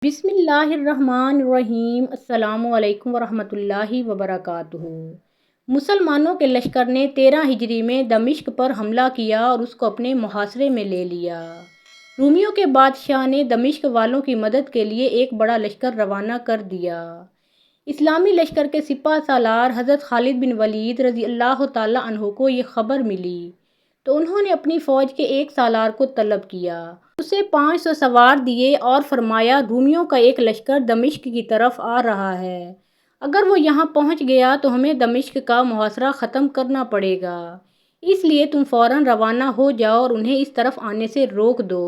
بسم اللہ الرحمن الرحیم۔ السلام علیکم ورحمۃ اللہ وبرکاتہ۔ مسلمانوں کے لشکر نے 13 ہجری میں دمشق پر حملہ کیا اور اس کو اپنے محاصرے میں لے لیا۔ رومیوں کے بادشاہ نے دمشق والوں کی مدد کے لیے ایک بڑا لشکر روانہ کر دیا۔ اسلامی لشکر کے سپہ سالار حضرت خالد بن ولید رضی اللہ تعالیٰ عنہ کو یہ خبر ملی تو انہوں نے اپنی فوج کے ایک سالار کو طلب کیا، اسے 500 سوار دیے اور فرمایا رومیوں کا ایک لشکر دمشق کی طرف آ رہا ہے، اگر وہ یہاں پہنچ گیا تو ہمیں دمشق کا محاصرہ ختم کرنا پڑے گا، اس لیے تم فوراً روانہ ہو جاؤ اور انہیں اس طرف آنے سے روک دو۔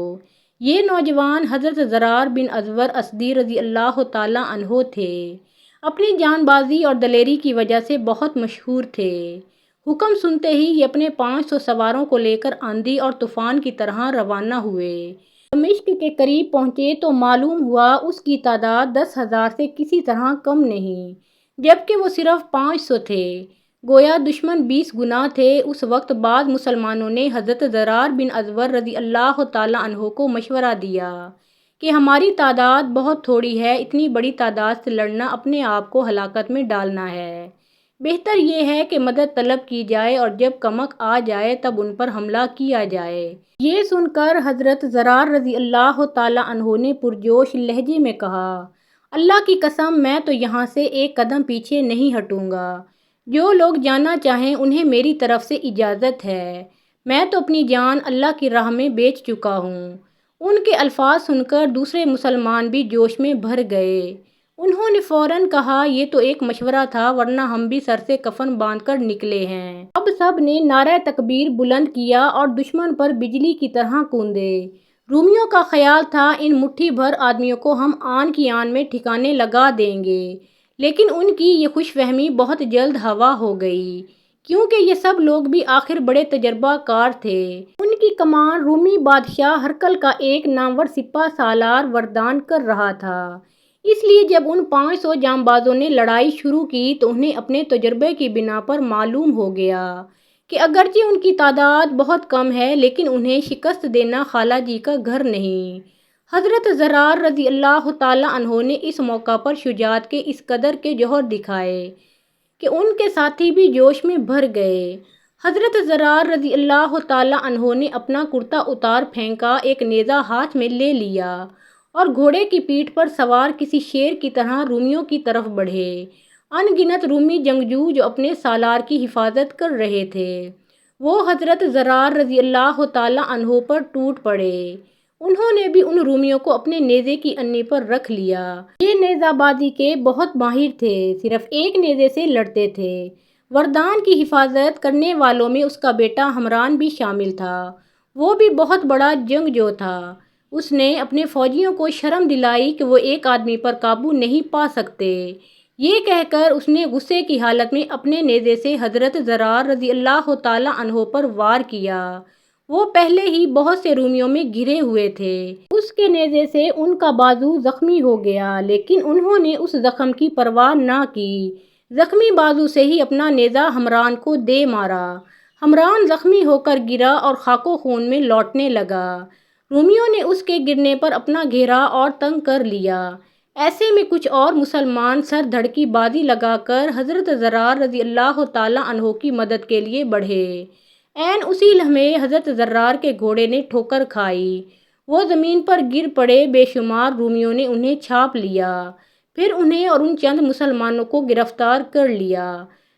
یہ نوجوان حضرت زرار بن ازور اسدی رضی اللہ تعالیٰ عنہ تھے، اپنی جان بازی اور دلیری کی وجہ سے بہت مشہور تھے۔ حکم سنتے ہی یہ اپنے 500 سواروں کو لے کر آندھی اور طوفان کی طرح روانہ ہوئے۔ دمشق کے قریب پہنچے تو معلوم ہوا اس کی تعداد 10,000 سے کسی طرح کم نہیں، جبکہ وہ صرف 500 تھے، گویا دشمن 20 گنا تھے۔ اس وقت بعد مسلمانوں نے حضرت زرار بن ازور رضی اللہ تعالیٰ عنہ کو مشورہ دیا کہ ہماری تعداد بہت تھوڑی ہے، اتنی بڑی تعداد سے لڑنا اپنے آپ کو ہلاکت میں ڈالنا ہے، بہتر یہ ہے کہ مدد طلب کی جائے اور جب کمک آ جائے تب ان پر حملہ کیا جائے۔ یہ سن کر حضرت زرار رضی اللہ تعالیٰ عنہ نے پرجوش لہجے میں کہا، اللہ کی قسم میں تو یہاں سے ایک قدم پیچھے نہیں ہٹوں گا، جو لوگ جانا چاہیں انہیں میری طرف سے اجازت ہے، میں تو اپنی جان اللہ کی راہ میں بیچ چکا ہوں۔ ان کے الفاظ سن کر دوسرے مسلمان بھی جوش میں بھر گئے، انہوں نے فوراً کہا یہ تو ایک مشورہ تھا ورنہ ہم بھی سر سے کفن باندھ کر نکلے ہیں۔ اب سب نے نعرہ تکبیر بلند کیا اور دشمن پر بجلی کی طرح کوندے۔ رومیوں کا خیال تھا ان مٹھی بھر آدمیوں کو ہم آن کی آن میں ٹھکانے لگا دیں گے، لیکن ان کی یہ خوش فہمی بہت جلد ہوا ہو گئی، کیونکہ یہ سب لوگ بھی آخر بڑے تجربہ کار تھے۔ ان کی کمان رومی بادشاہ ہرقل کا ایک نامور سپہ سالار وردان کر رہا تھا، اس لیے جب ان 500 جانبازوں نے لڑائی شروع کی تو انہیں اپنے تجربے کی بنا پر معلوم ہو گیا کہ اگرچہ ان کی تعداد بہت کم ہے لیکن انہیں شکست دینا خالہ جی کا گھر نہیں۔ حضرت زرار رضی اللہ تعالیٰ عنہ نے اس موقع پر شجاعت کے اس قدر کے جوہر دکھائے کہ ان کے ساتھی بھی جوش میں بھر گئے۔ حضرت زرار رضی اللہ تعالیٰ عنہ نے اپنا کرتا اتار پھینکا، ایک نیزہ ہاتھ میں لے لیا اور گھوڑے کی پیٹھ پر سوار کسی شیر کی طرح رومیوں کی طرف بڑھے۔ ان گنت رومی جنگجو جو اپنے سالار کی حفاظت کر رہے تھے وہ حضرت زرار رضی اللہ تعالیٰ عنہ پر ٹوٹ پڑے، انہوں نے بھی ان رومیوں کو اپنے نیزے کی انی پر رکھ لیا۔ یہ نیزہ بازی کے بہت ماہر تھے، صرف ایک نیزے سے لڑتے تھے۔ وردان کی حفاظت کرنے والوں میں اس کا بیٹا حمران بھی شامل تھا، وہ بھی بہت بڑا جنگجو تھا۔ اس نے اپنے فوجیوں کو شرم دلائی کہ وہ ایک آدمی پر قابو نہیں پا سکتے، یہ کہہ کر اس نے غصے کی حالت میں اپنے نیزے سے حضرت زرار رضی اللہ تعالیٰ عنہ پر وار کیا۔ وہ پہلے ہی بہت سے رومیوں میں گھرے ہوئے تھے، اس کے نیزے سے ان کا بازو زخمی ہو گیا، لیکن انہوں نے اس زخم کی پرواہ نہ کی، زخمی بازو سے ہی اپنا نیزہ حمران کو دے مارا۔ حمران زخمی ہو کر گرا اور خاک و خون میں لوٹنے لگا۔ رومیوں نے اس کے گرنے پر اپنا گھیرا اور تنگ کر لیا۔ ایسے میں کچھ اور مسلمان سر دھڑ کی بازی لگا کر حضرت زرار رضی اللہ تعالیٰ عنہ کی مدد کے لیے بڑھے۔ عین اسی لمحے حضرت زرار کے گھوڑے نے ٹھوکر کھائی، وہ زمین پر گر پڑے، بے شمار رومیوں نے انہیں چھاپ لیا، پھر انہیں اور ان چند مسلمانوں کو گرفتار کر لیا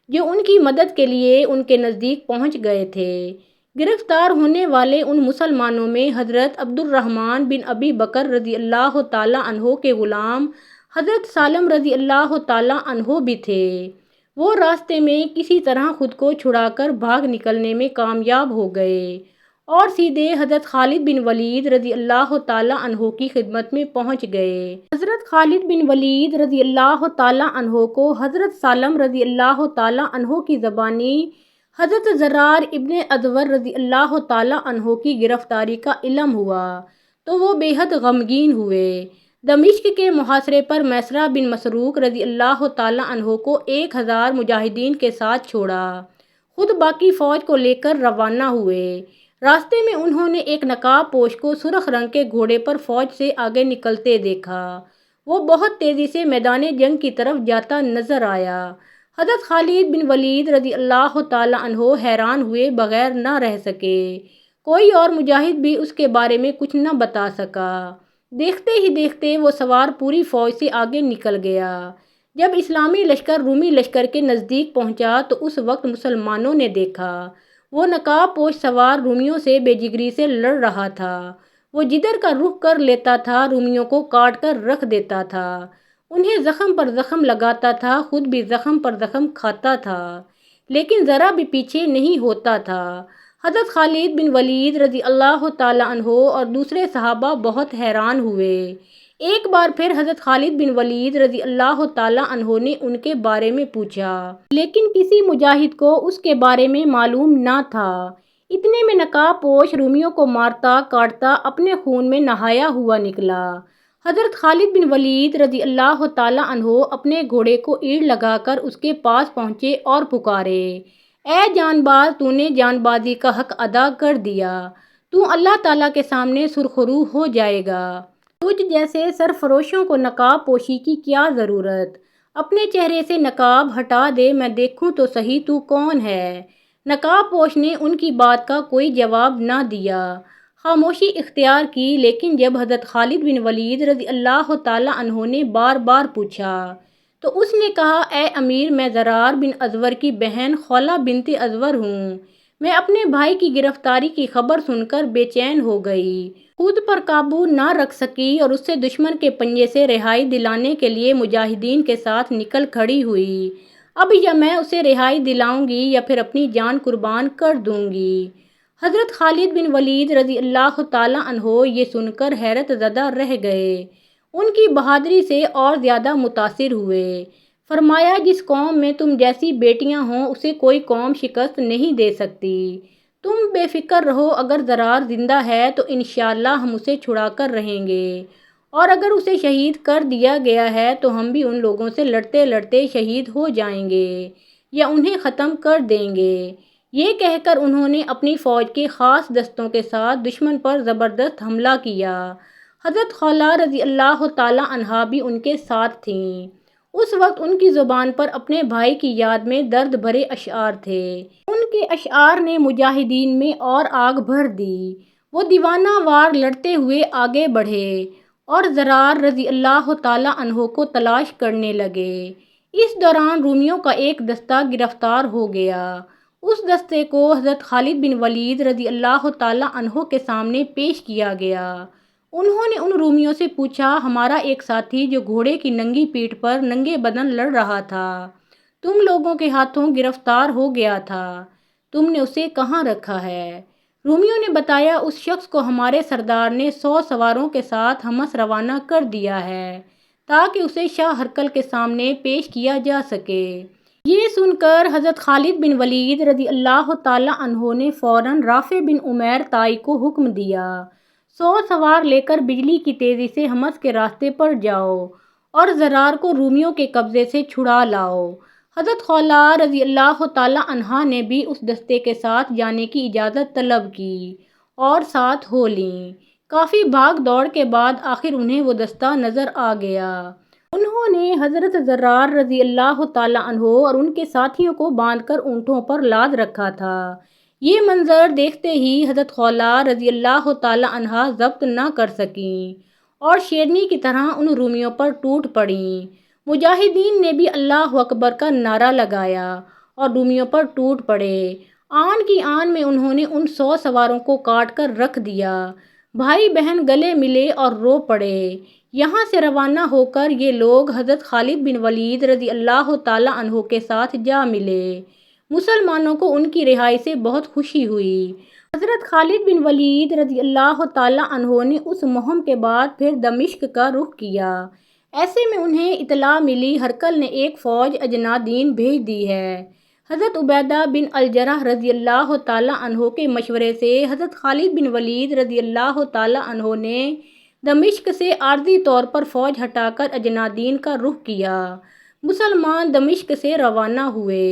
جو ان کی مدد کے لیے ان کے نزدیک پہنچ گئے تھے۔ گرفتار ہونے والے ان مسلمانوں میں حضرت عبد الرحمن بن ابی بکر رضی اللہ تعالیٰ عنہ کے غلام حضرت سالم رضی اللہ تعالیٰ عنہ بھی تھے، وہ راستے میں کسی طرح خود کو چھڑا کر بھاگ نکلنے میں کامیاب ہو گئے اور سیدھے حضرت خالد بن ولید رضی اللہ تعالیٰ عنہ کی خدمت میں پہنچ گئے۔ حضرت خالد بن ولید رضی اللہ تعالیٰ عنہ کو حضرت سالم رضی اللہ تعالیٰ عنہ کی زبانی حضرت زرار ابن ازور رضی اللہ تعالیٰ عنہ کی گرفتاری کا علم ہوا تو وہ بے حد غمگین ہوئے۔ دمشق کے محاصرے پر میسرہ بن مسروق رضی اللہ تعالیٰ عنہ کو 1000 مجاہدین کے ساتھ چھوڑا، خود باقی فوج کو لے کر روانہ ہوئے۔ راستے میں انہوں نے ایک نقاب پوش کو سرخ رنگ کے گھوڑے پر فوج سے آگے نکلتے دیکھا، وہ بہت تیزی سے میدان جنگ کی طرف جاتا نظر آیا۔ حضرت خالد بن ولید رضی اللہ تعالیٰ عنہ حیران ہوئے بغیر نہ رہ سکے۔ کوئی اور مجاہد بھی اس کے بارے میں کچھ نہ بتا سکا۔ دیکھتے ہی دیکھتے وہ سوار پوری فوج سے آگے نکل گیا۔ جب اسلامی لشکر رومی لشکر کے نزدیک پہنچا تو اس وقت مسلمانوں نے دیکھا وہ نقاب پوش سوار رومیوں سے بے جگری سے لڑ رہا تھا۔ وہ جدھر کا رخ کر لیتا تھا رومیوں کو کاٹ کر رکھ دیتا تھا، انہیں زخم پر زخم لگاتا تھا، خود بھی زخم پر زخم کھاتا تھا، لیکن ذرا بھی پیچھے نہیں ہوتا تھا۔ حضرت خالد بن ولید رضی اللہ تعالیٰ عنہ اور دوسرے صحابہ بہت حیران ہوئے۔ ایک بار پھر حضرت خالد بن ولید رضی اللہ تعالیٰ عنہ نے ان کے بارے میں پوچھا، لیکن کسی مجاہد کو اس کے بارے میں معلوم نہ تھا۔ اتنے میں نقاب پوش رومیوں کو مارتا کاٹتا اپنے خون میں نہایا ہوا نکلا۔ حضرت خالد بن ولید رضی اللہ تعالیٰ عنہ اپنے گھوڑے کو ایڑ لگا کر اس کے پاس پہنچے اور پکارے، اے جان باز، تو نے جان بازی کا حق ادا کر دیا، تو اللہ تعالیٰ کے سامنے سرخرو ہو جائے گا۔ تجھ جیسے سرفروشوں کو نقاب پوشی کی کیا ضرورت؟ اپنے چہرے سے نقاب ہٹا دے، میں دیکھوں تو صحیح تو کون ہے۔ نقاب پوش نے ان کی بات کا کوئی جواب نہ دیا، خاموشی اختیار کی۔ لیکن جب حضرت خالد بن ولید رضی اللہ تعالیٰ عنہ نے بار بار پوچھا تو اس نے کہا، اے امیر، میں زرار بن ازور کی بہن خولہ بنت ازور ہوں۔ میں اپنے بھائی کی گرفتاری کی خبر سن کر بے چین ہو گئی، خود پر قابو نہ رکھ سکی اور اس سے دشمن کے پنجے سے رہائی دلانے کے لیے مجاہدین کے ساتھ نکل کھڑی ہوئی۔ اب یا میں اسے رہائی دلاؤں گی یا پھر اپنی جان قربان کر دوں گی۔ حضرت خالد بن ولید رضی اللہ تعالیٰ عنہ یہ سن کر حیرت زدہ رہ گئے، ان کی بہادری سے اور زیادہ متاثر ہوئے۔ فرمایا، جس قوم میں تم جیسی بیٹیاں ہوں اسے کوئی قوم شکست نہیں دے سکتی۔ تم بے فکر رہو، اگر زرار زندہ ہے تو انشاءاللہ ہم اسے چھڑا کر رہیں گے، اور اگر اسے شہید کر دیا گیا ہے تو ہم بھی ان لوگوں سے لڑتے لڑتے شہید ہو جائیں گے یا انہیں ختم کر دیں گے۔ یہ کہہ کر انہوں نے اپنی فوج کے خاص دستوں کے ساتھ دشمن پر زبردست حملہ کیا۔ حضرت خولہ رضی اللہ تعالیٰ عنہا بھی ان کے ساتھ تھیں۔ اس وقت ان کی زبان پر اپنے بھائی کی یاد میں درد بھرے اشعار تھے۔ ان کے اشعار نے مجاہدین میں اور آگ بھر دی۔ وہ دیوانہ وار لڑتے ہوئے آگے بڑھے اور زرار رضی اللہ تعالیٰ عنہ کو تلاش کرنے لگے۔ اس دوران رومیوں کا ایک دستہ گرفتار ہو گیا۔ اس دستے کو حضرت خالد بن ولید رضی اللہ تعالیٰ عنہ کے سامنے پیش کیا گیا۔ انہوں نے ان رومیوں سے پوچھا، ہمارا ایک ساتھی جو گھوڑے کی ننگی پیٹھ پر ننگے بدن لڑ رہا تھا تم لوگوں کے ہاتھوں گرفتار ہو گیا تھا، تم نے اسے کہاں رکھا ہے؟ رومیوں نے بتایا، اس شخص کو ہمارے سردار نے 100 سواروں کے ساتھ حمص روانہ کر دیا ہے تاکہ اسے شاہ ہرقل کے سامنے پیش کیا جا سکے۔ یہ سن کر حضرت خالد بن ولید رضی اللہ تعالیٰ عنہ نے فوراً رافع بن عمیر طائی کو حکم دیا، 100 سوار لے کر بجلی کی تیزی سے حمص کے راستے پر جاؤ اور زرار کو رومیوں کے قبضے سے چھڑا لاؤ۔ حضرت خولہ رضی اللہ تعالیٰ عنہا نے بھی اس دستے کے ساتھ جانے کی اجازت طلب کی اور ساتھ ہو لیں۔ کافی بھاگ دوڑ کے بعد آخر انہیں وہ دستہ نظر آ گیا۔ انہوں نے حضرت زرار رضی اللہ تعالیٰ عنہ اور ان کے ساتھیوں کو باندھ کر اونٹوں پر لاد رکھا تھا۔ یہ منظر دیکھتے ہی حضرت خولہ رضی اللہ تعالیٰ عنہا ضبط نہ کر سکیں اور شیرنی کی طرح ان رومیوں پر ٹوٹ پڑیں۔ مجاہدین نے بھی اللہ اکبر کا نعرہ لگایا اور رومیوں پر ٹوٹ پڑے۔ آن کی آن میں انہوں نے ان 100 سواروں کو کاٹ کر رکھ دیا۔ بھائی بہن گلے ملے اور رو پڑے۔ یہاں سے روانہ ہو کر یہ لوگ حضرت خالد بن ولید رضی اللہ تعالیٰ عنہ کے ساتھ جا ملے۔ مسلمانوں کو ان کی رہائی سے بہت خوشی ہوئی۔ حضرت خالد بن ولید رضی اللہ تعالیٰ عنہ نے اس مہم کے بعد پھر دمشق کا رخ کیا۔ ایسے میں انہیں اطلاع ملی ہرقل نے ایک فوج اجنادین بھیج دی ہے۔ حضرت عبیدہ بن الجرح رضی اللہ تعالیٰ عنہ کے مشورے سے حضرت خالد بن ولید رضی اللہ تعالیٰ عنہ نے دمشق سے عارضی طور پر فوج ہٹا کر اجنادین کا رخ کیا۔ مسلمان دمشق سے روانہ ہوئے۔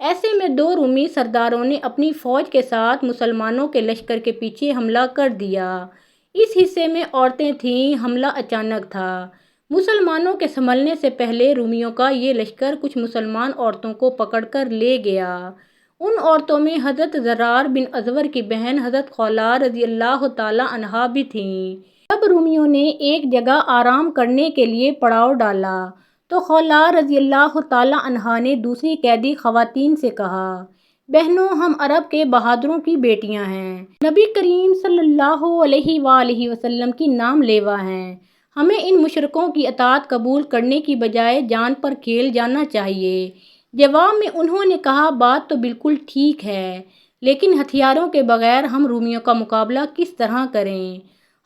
ایسے میں 2 رومی سرداروں نے اپنی فوج کے ساتھ مسلمانوں کے لشکر کے پیچھے حملہ کر دیا۔ اس حصے میں عورتیں تھیں۔ حملہ اچانک تھا۔ مسلمانوں کے سنبھلنے سے پہلے رومیوں کا یہ لشکر کچھ مسلمان عورتوں کو پکڑ کر لے گیا۔ ان عورتوں میں حضرت زرار بن ازور کی بہن حضرت خولہ رضی اللہ تعالی عنہا بھی تھیں۔ جب رومیوں نے ایک جگہ آرام کرنے کے لیے پڑاؤ ڈالا تو خولہ رضی اللہ تعالی عنہا نے دوسری قیدی خواتین سے کہا، بہنوں، ہم عرب کے بہادروں کی بیٹیاں ہیں، نبی کریم صلی اللہ علیہ وآلہ وسلم کی نام لیوا ہیں، ہمیں ان مشرکوں کی اطاعت قبول کرنے کی بجائے جان پر کھیل جانا چاہیے۔ جواب میں انہوں نے کہا، بات تو بالکل ٹھیک ہے، لیکن ہتھیاروں کے بغیر ہم رومیوں کا مقابلہ کس طرح کریں؟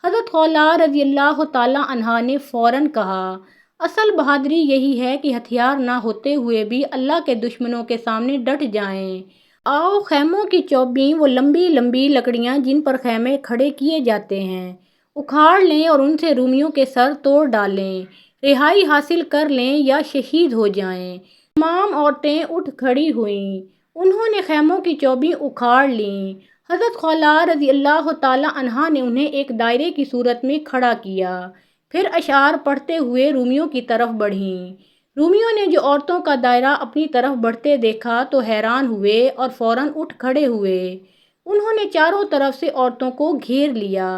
حضرت خولہ رضی اللہ تعالی عنہا نے فوراً کہا، اصل بہادری یہی ہے کہ ہتھیار نہ ہوتے ہوئے بھی اللہ کے دشمنوں کے سامنے ڈٹ جائیں۔ آؤ خیموں کی چوبیں، وہ لمبی لمبی لکڑیاں جن پر خیمے کھڑے کیے جاتے ہیں، اکھاڑ لیں اور ان سے رومیوں کے سر توڑ ڈالیں، رہائی حاصل کر لیں یا شہید ہو جائیں۔ تمام عورتیں اٹھ کھڑی ہوئیں، انہوں نے خیموں کی چوبیں اکھاڑ لیں۔ حضرت خولہ رضی اللہ تعالی عنہا نے انہیں ایک دائرے کی صورت میں کھڑا کیا، پھر اشعار پڑھتے ہوئے رومیوں کی طرف بڑھیں۔ رومیوں نے جو عورتوں کا دائرہ اپنی طرف بڑھتے دیکھا تو حیران ہوئے اور فوراً اٹھ کھڑے ہوئے۔ انہوں نے چاروں طرف سے عورتوں کو گھیر لیا۔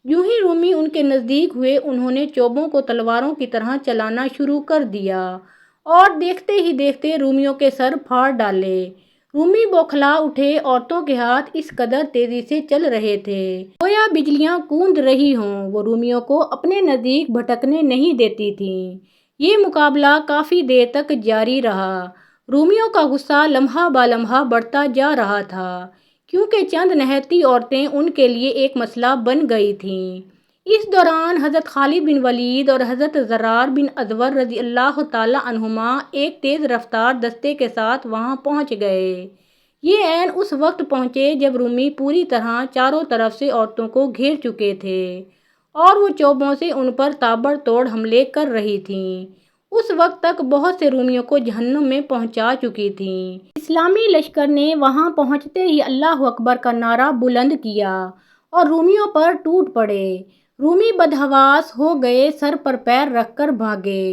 یوں ہی رومی ان کے نزدیک ہوئے، انہوں نے چوبوں کو تلواروں کی طرح چلانا شروع کر دیا اور دیکھتے ہی دیکھتے رومیوں کے سر پھاڑ ڈالے۔ رومی بوکھلا اٹھے، عورتوں کے ہاتھ اس قدر تیزی سے چل رہے تھے گویا بجلیاں کوند رہی ہوں، وہ رومیوں کو اپنے نزدیک بھٹکنے نہیں دیتی تھیں۔ یہ مقابلہ کافی دیر تک جاری رہا۔ رومیوں کا غصہ لمحہ بہ لمحہ بڑھتا جا رہا تھا، کیونکہ چند نہایتی عورتیں ان کے لیے ایک مسئلہ بن گئی تھیں۔ اس دوران حضرت خالد بن ولید اور حضرت زرار بن ازور رضی اللہ تعالی عنہما ایک تیز رفتار دستے کے ساتھ وہاں پہنچ گئے۔ یہ عین اس وقت پہنچے جب رومی پوری طرح چاروں طرف سے عورتوں کو گھیر چکے تھے اور وہ چوبوں سے ان پر تابڑ توڑ حملے کر رہی تھیں۔ اس وقت تک بہت سے رومیوں کو جہنم میں پہنچا چکی تھیں۔ اسلامی لشکر نے وہاں پہنچتے ہی اللہ اکبر کا نعرہ بلند کیا اور رومیوں پر ٹوٹ پڑے۔ رومی بدحواس ہو گئے، سر پر پیر رکھ کر بھاگے۔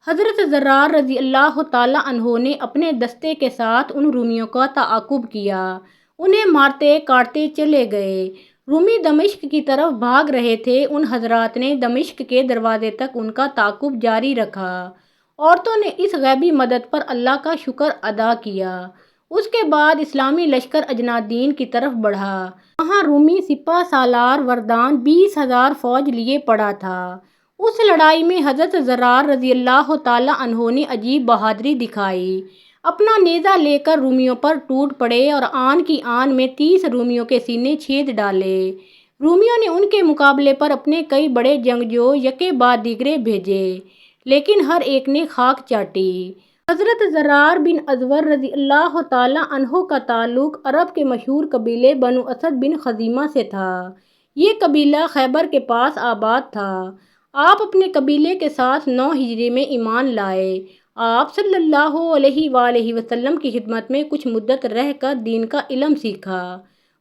حضرت زرار رضی اللہ تعالی عنہ نے اپنے دستے کے ساتھ ان رومیوں کا تعاقب کیا، انہیں مارتے کاٹتے چلے گئے۔ رومی دمشق کی طرف بھاگ رہے تھے، ان حضرات نے دمشق کے دروازے تک ان کا تعاقب جاری رکھا۔ عورتوں نے اس غیبی مدد پر اللہ کا شکر ادا کیا۔ اس کے بعد اسلامی لشکر اجنادین کی طرف بڑھا۔ وہاں رومی سپہ سالار وردان 20,000 فوج لیے پڑا تھا۔ اس لڑائی میں حضرت زرار رضی اللہ تعالی عنہ نے عجیب بہادری دکھائی، اپنا نیزہ لے کر رومیوں پر ٹوٹ پڑے اور آن کی آن میں 30 رومیوں کے سینے چھید ڈالے۔ رومیوں نے ان کے مقابلے پر اپنے کئی بڑے جنگجو یکے بعد دیگرے بھیجے، لیکن ہر ایک نے خاک چاٹی۔ حضرت زرار بن ازور رضی اللہ تعالی عنہ کا تعلق عرب کے مشہور قبیلے بنو اسد بن خزیمہ سے تھا۔ یہ قبیلہ خیبر کے پاس آباد تھا۔ آپ اپنے قبیلے کے ساتھ 9 ہجری میں ایمان لائے۔ آپ صلی اللہ علیہ وآلہ وسلم کی خدمت میں کچھ مدت رہ کر دین کا علم سیکھا۔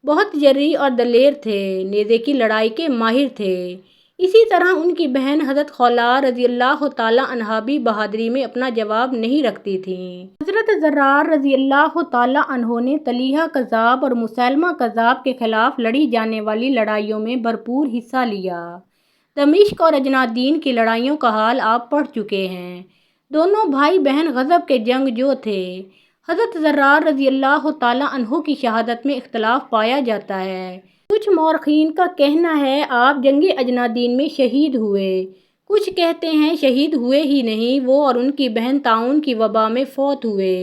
بہت جرأت اور دلیر تھے، نیزے کی لڑائی کے ماہر تھے۔ اسی طرح ان کی بہن حضرت خولہ رضی اللہ تعالی عنہا بھی بہادری میں اپنا جواب نہیں رکھتی تھیں۔ حضرت زرار رضی اللہ تعالی عنہ نے طلیحہ کذاب اور مسیلمہ کذاب کے خلاف لڑی جانے والی لڑائیوں میں بھرپور حصہ لیا۔ دمشق اور اجنادین کی لڑائیوں کا حال آپ پڑھ چکے ہیں۔ دونوں بھائی بہن غضب کے جنگجو تھے۔ حضرت زرار رضی اللہ تعالی عنہ کی شہادت میں اختلاف پایا جاتا ہے۔ کچھ مورخین کا کہنا ہے آپ جنگ اجنادین میں شہید ہوئے، کچھ کہتے ہیں شہید ہوئے ہی نہیں، وہ اور ان کی بہن طاعون کی وبا میں فوت ہوئے۔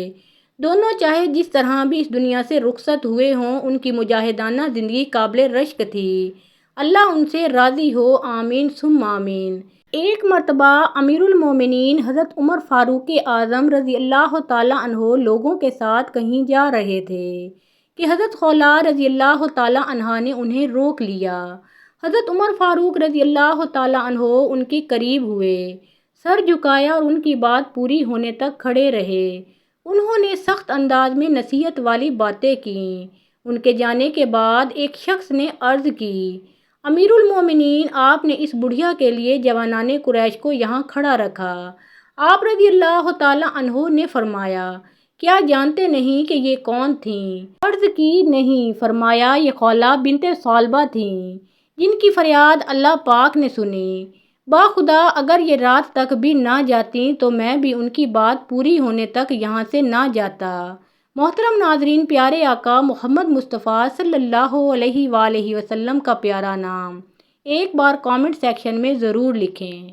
دونوں چاہے جس طرح بھی اس دنیا سے رخصت ہوئے ہوں، ان کی مجاہدانہ زندگی قابل رشک تھی۔ اللہ ان سے راضی ہو، آمین ثم آمین۔ ایک مرتبہ امیر المومنین حضرت عمر فاروق اعظم رضی اللہ تعالی عنہ لوگوں کے ساتھ کہیں جا رہے تھے کہ حضرت خولہ رضی اللہ تعالی عنہا نے انہیں روک لیا۔ حضرت عمر فاروق رضی اللہ تعالی عنہ ان کے قریب ہوئے، سر جھکایا اور ان کی بات پوری ہونے تک کھڑے رہے۔ انہوں نے سخت انداز میں نصیحت والی باتیں کیں۔ ان کے جانے کے بعد ایک شخص نے عرض کی، امیر المومنین آپ نے اس بڑھیا کے لیے جوانان قریش کو یہاں کھڑا رکھا۔ آپ رضی اللہ تعالیٰ عنہ نے فرمایا، کیا جانتے نہیں کہ یہ کون تھیں؟ عرض کی نہیں۔ فرمایا، یہ خولہ بنت ثعلبہ تھیں، جن کی فریاد اللہ پاک نے سنی۔ باخدا اگر یہ رات تک بھی نہ جاتیں تو میں بھی ان کی بات پوری ہونے تک یہاں سے نہ جاتا۔ محترم ناظرین، پیارے آقا محمد مصطفیٰ صلی اللہ علیہ وآلہ وسلم کا پیارا نام ایک بار کامنٹ سیکشن میں ضرور لکھیں۔